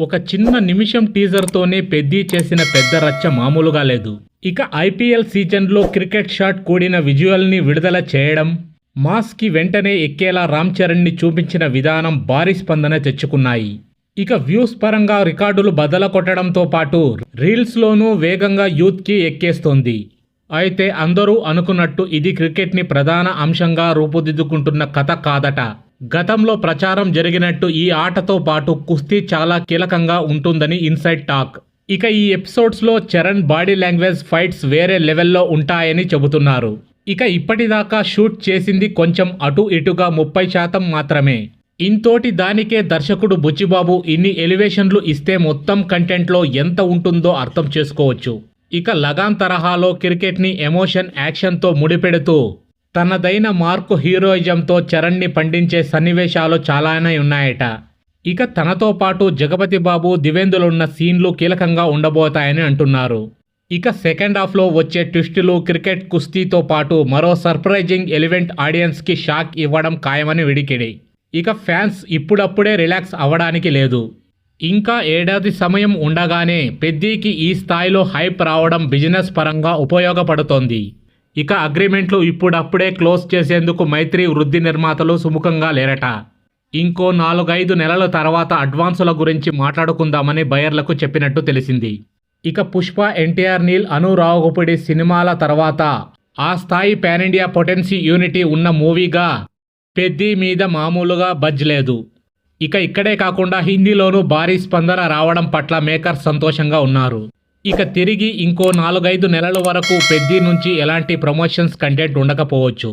ఒక చిన్న నిమిషం టీజర్తోనే పెద్ది చేసిన పెద్ద రచ్చ మామూలుగా లేదు. ఇక ఐపీఎల్ సీజన్లో క్రికెట్ షాట్ కూడిన విజువల్ని విడుదల చేయడం, మాస్కి వెంటనే ఎక్కేలా రామ్ చరణ్ని చూపించిన విధానం భారీ స్పందన తెచ్చుకున్నాయి. ఇక వ్యూస్ పరంగా రికార్డులు బద్దల కొట్టడంతో పాటు రీల్స్లోనూ వేగంగా యూత్కి ఎక్కేస్తోంది. అయితే అందరూ అనుకున్నట్టు ఇది క్రికెట్ని ప్రధాన అంశంగా రూపుదిద్దుకుంటున్న కథ కాదట. గతంలో ప్రచారం జరిగినట్టు ఈ ఆటతో పాటు కుస్తీ చాలా కీలకంగా ఉంటుందని ఇన్సైడ్ టాక్. ఇక ఈ ఎపిసోడ్స్లో చరణ్ బాడీ లాంగ్వేజ్, ఫైట్స్ వేరే లెవెల్లో ఉంటాయని చెబుతున్నారు. ఇక ఇప్పటిదాకా షూట్ చేసింది కొంచెం అటు ఇటుగా 30% మాత్రమే. ఇంతోటి దానికే దర్శకుడు బుచ్చిబాబు ఇన్ని ఎలివేషన్లు ఇస్తే మొత్తం కంటెంట్లో ఎంత ఉంటుందో అర్థం చేసుకోవచ్చు. ఇక లగాన్ తరహాలో క్రికెట్ని ఎమోషన్, యాక్షన్తో ముడిపెడుతూ తనదైన మార్కు హీరోయిజంతో చరణ్ని పండించే సన్నివేశాలు చాలానే ఉన్నాయట. ఇక తనతో పాటు జగపతి బాబు, దివేందులున్న సీన్లు కీలకంగా ఉండబోతాయని అంటున్నారు. ఇక సెకండ్ హాఫ్లో వచ్చే ట్విస్టులు, క్రికెట్, కుస్తీతో పాటు మరో సర్ప్రైజింగ్ ఎలిమెంట్ ఆడియన్స్కి షాక్ ఇవ్వడం ఖాయమని విడికిడి. ఇక ఫ్యాన్స్ ఇప్పుడప్పుడే రిలాక్స్ అవ్వడానికి లేదు. ఇంకా ఏడాది సమయం ఉండగానే పెద్దీకి ఈ స్థాయిలో హైప్ రావడం బిజినెస్ పరంగా ఉపయోగపడుతోంది. ఇక అగ్రిమెంట్లు ఇప్పుడప్పుడే క్లోజ్ చేసేందుకు మైత్రి వృద్ధి నిర్మాతలు సుముఖంగా లేరట. ఇంకో 4-5 నెలల తర్వాత అడ్వాన్సుల గురించి మాట్లాడుకుందామని బయర్లకు చెప్పినట్టు తెలిసింది. ఇక పుష్ప, ఎన్టీఆర్, నీల్, అను రావుగోపిడి సినిమాల తర్వాత ఆ స్థాయి పాన్ ఇండియా పొటెన్సీ, యూనిటీ ఉన్న మూవీగా పెద్ది మీద మామూలుగా బజ్ లేదు. ఇక ఇక్కడే కాకుండా హిందీలోనూ భారీ స్పందన రావడం పట్ల మేకర్స్ సంతోషంగా ఉన్నారు. ఇక తిరిగి ఇంకో 4-5 నెలల వరకు పెద్ది నుంచి ఎలాంటి ప్రమోషన్స్ కంటెంట్ ఉండకపోవచ్చు.